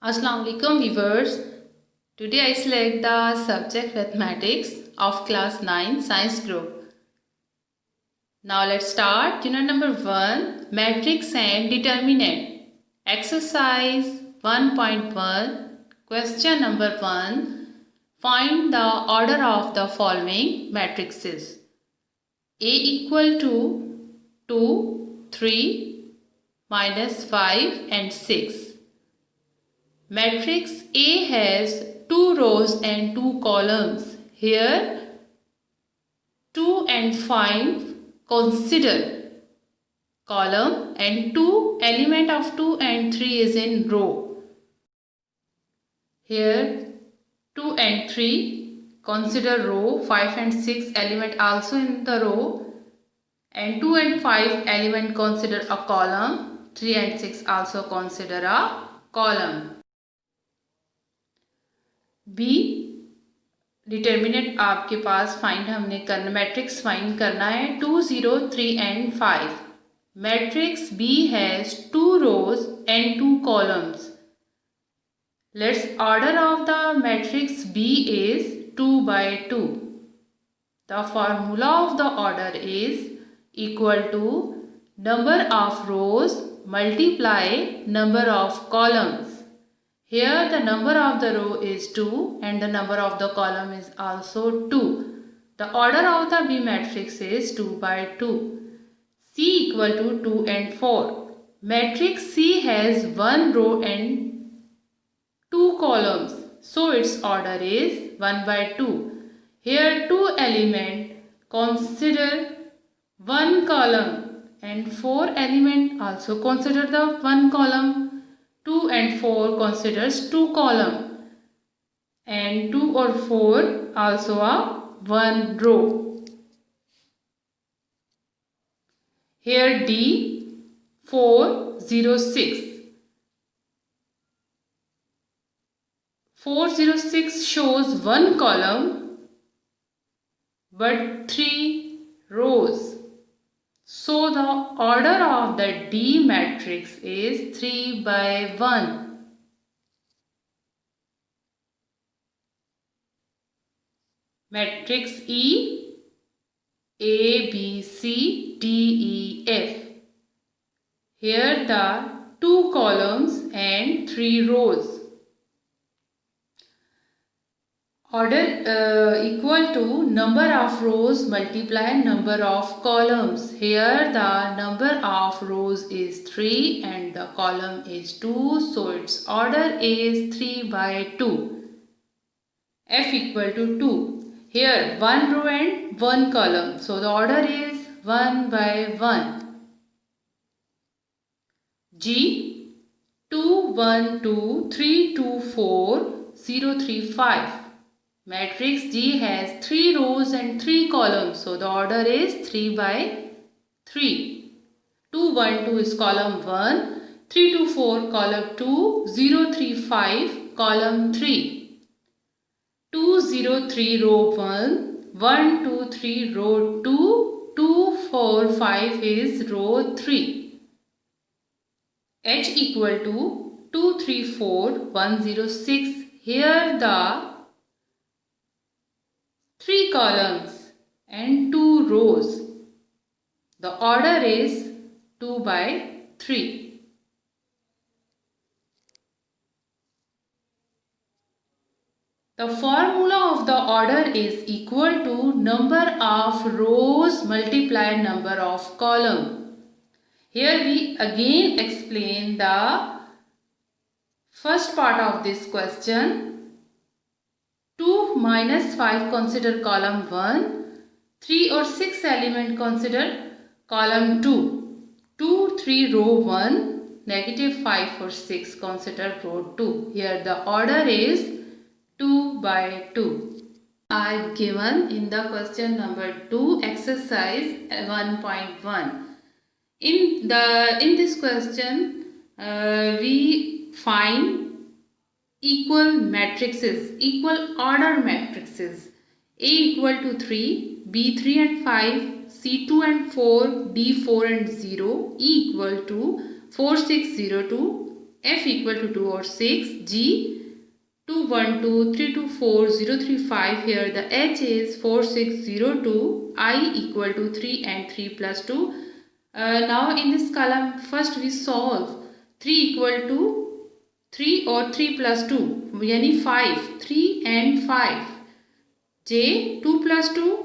Assalamu alaikum viewers. Today I select the subject mathematics of class 9 science group. Now let's start unit number 1, matrix and determinant. Exercise 1.1, question number 1, find the order of the following matrices. A equal to 2, 3, minus 5 and 6. Matrix A has 2 rows and 2 columns. Here 2 and 5 consider column and 2 element of 2 and 3 is in row. Here 2 and 3 consider row, 5 and 6 element also in the row, and 2 and 5 element consider a column, 3 and 6 also consider a column. B determinant आपके पास find हमने करना, matrix find करना है 2, 0, 3 and 5. Matrix B has 2 rows and 2 columns. Let's order of the matrix B is 2 by 2. The formula of the order is equal to number of rows multiply number of columns. Here the number of the row is 2 and the number of the column is also 2. The order of the B matrix is 2 by 2. C equal to 2 and 4. Matrix C has 1 row and 2 columns. So its order is 1 by 2. Here 2 element consider 1 column and 4 element also consider the 1 column. 2 and 4 considers 2 column and 2 or 4 also a 1 row. Here D 4, 0, 6. 4, 0, 6 shows 1 column but 3 rows. So the order of the D matrix is 3 by 1. Matrix E, A, B, C, D, E, F. Here the 2 columns and 3 rows. Order equal to number of rows multiply number of columns. Here the number of rows is 3 and the column is 2. So its order is 3 by 2. F equal to 2. Here 1 row and 1 column. So the order is 1 by 1. G 2, 1, 2, 3, 2, 4, 0, 3, 5. Matrix G has 3 rows and 3 columns. So the order is 3 by 3. 2, 1, 2 is column 1. 3, 2, 4 column 2. 0, 3, 5 column 3. 2, 0, 3 row 1. 1, 2, 3 row 2. 2, 4, 5 is row 3. H equal to 2, 3, 4, 1, 0, 6. Here the 3 columns and 2 rows. The order is 2 by 3. The formula of the order is equal to number of rows multiply number of column. Here we again explain the first part of this question. 2 minus 5 consider column 1. 3 or 6 element consider column 2. 2, 3 row 1. Negative 5 or 6 consider row 2. Here the order is 2 by 2. I given in the question number 2 exercise 1.1. In this question we find equal matrices, equal order matrices. A equal to 3, B 3 and 5, C 2 and 4, D 4 and 0, E equal to 4, 6, 0, 2, F equal to 2 or 6, G 2, 1, 2, 3, 2, 4, 0, 3, 5. Here the H is 4, 6, 0, 2, I equal to 3 and 3 plus 2. Now in this column, first we solve 3 equal to 3 or 3 plus 2, yani 5, 3 and 5. J 2 plus 2,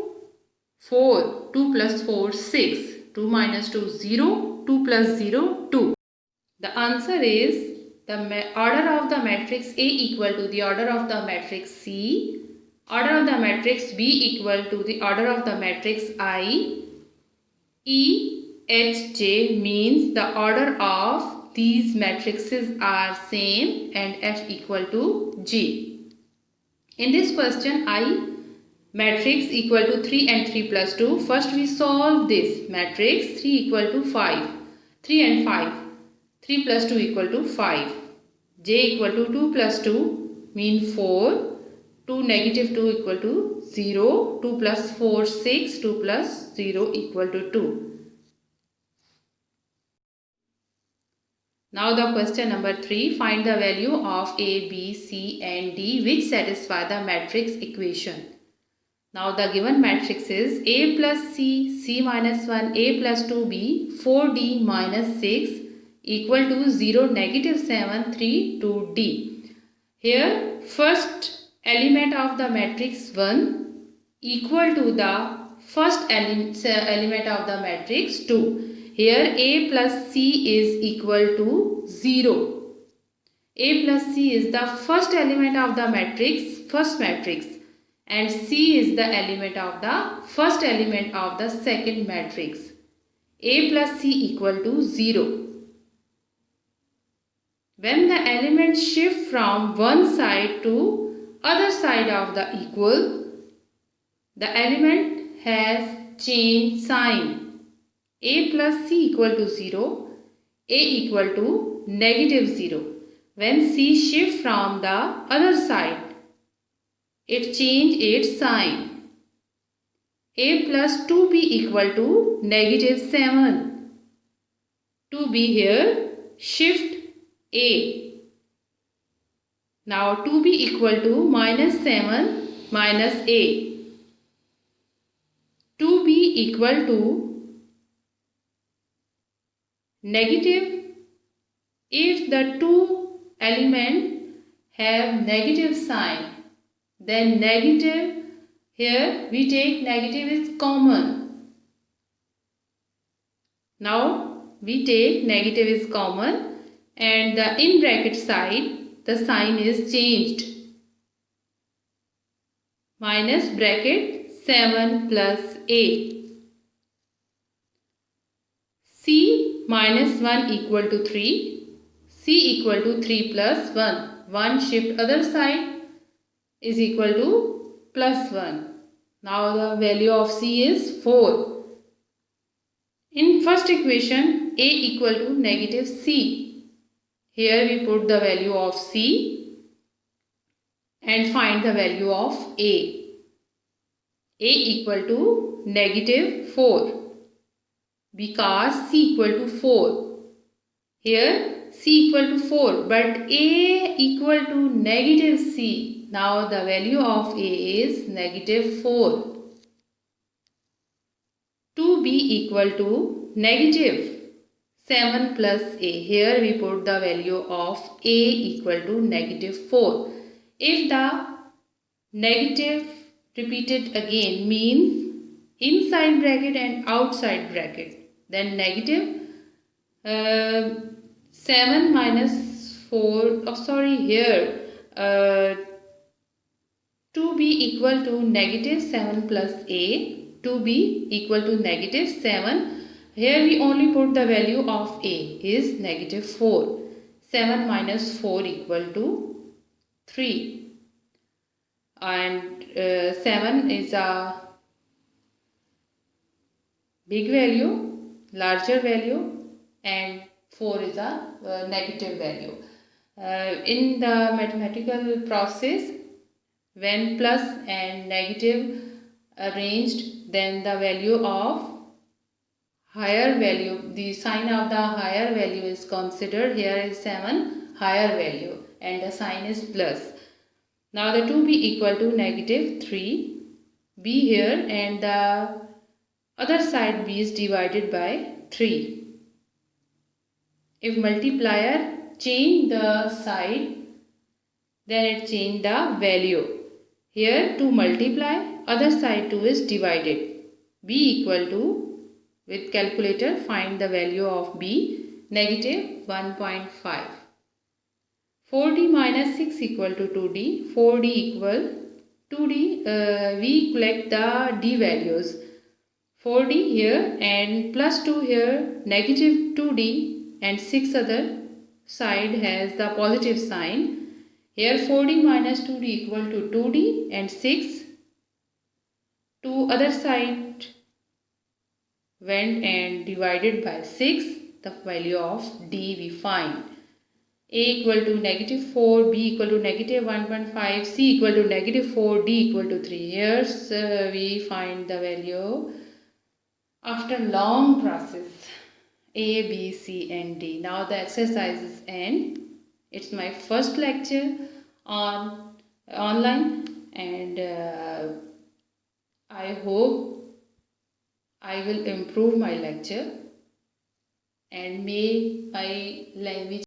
4, 2 plus 4, 6, 2 minus 2, 0, 2 plus 0, 2. The answer is the order of the matrix A equal to the order of the matrix C, order of the matrix B equal to the order of the matrix I, E, H, J means the order of these matrices are same, and F equal to G. In this question, I matrix equal to 3 and 3 plus 2. First we solve this matrix. 3 equal to 5. 3 and 5. 3 plus 2 equal to 5. J equal to 2 plus 2 mean 4. 2 negative 2 equal to 0. 2 plus 4 6. 2 plus 0 equal to 2. Now the question number 3. Find the value of A, B, C and D which satisfy the matrix equation. Now the given matrix is A plus C, C minus 1, A plus 2B, 4D minus 6 equal to 0, negative 7, 3, 2D. Here first element of the matrix 1 equal to the first element of the matrix 2. Here A plus C is equal to 0. A plus C is the first element of the matrix, first matrix, and C is the element of the first element of the second matrix. A plus C equal to 0. When the elements shift from one side to other side of the equal, the element has changed sign. A plus C equal to 0, A equal to negative 0. When C shift from the other side, it change its sign. A plus 2B equal to negative 7. 2B here shift A. Now 2B equal to minus 7 minus A. 2B equal to negative. If the two elements have negative sign, then negative, here we take negative is common. Now we take negative is common, and the in bracket side the sign is changed. Minus bracket 7 plus A. C minus 1 equal to 3. C equal to 3 plus 1. 1 shift other side is equal to plus 1. Now the value of C is 4. In first equation, A equal to negative C. Here we put the value of C and find the value of A. A equal to negative 4 because C equal to 4. Here C equal to 4 but A equal to negative C. Now the value of A is negative 4. 2B equal to negative 7 plus A. Here we put the value of A equal to negative 4. If the negative repeated again means inside bracket and outside bracket, then negative 7 minus 4, here 2B equal to negative 7 plus A, 2B equal to negative 7. Here we only put the value of A is negative 4. 7 minus 4 equal to 3. And 7 is a big value, larger value, and 4 is a negative value. In the mathematical process, when plus and negative arranged, then the value of higher value, the sign of the higher value is considered. Here is 7, higher value and the sign is plus. Now the 2b equal to negative 3, b here, and the other side b is divided by 3. If multiplier change the side, then it change the value. Here to multiply, other side 2 is divided. b equal to, with calculator find the value of b, negative 1.5. 4d minus 6 equal to 2d. 4d equal 2d. We collect the d values. 4d here and plus 2 here, negative 2d, and 6 other side has the positive sign. Here 4d minus 2d equal to 2d and 6. To other side went and divided by 6. The value of d we find. A equal to negative 4, b equal to negative 1.5, c equal to negative 4, d equal to 3. Here we find the value after long process. A, B, C and D. Now the exercises end. It's my first lecture on online, and I hope I will improve my lecture and make my language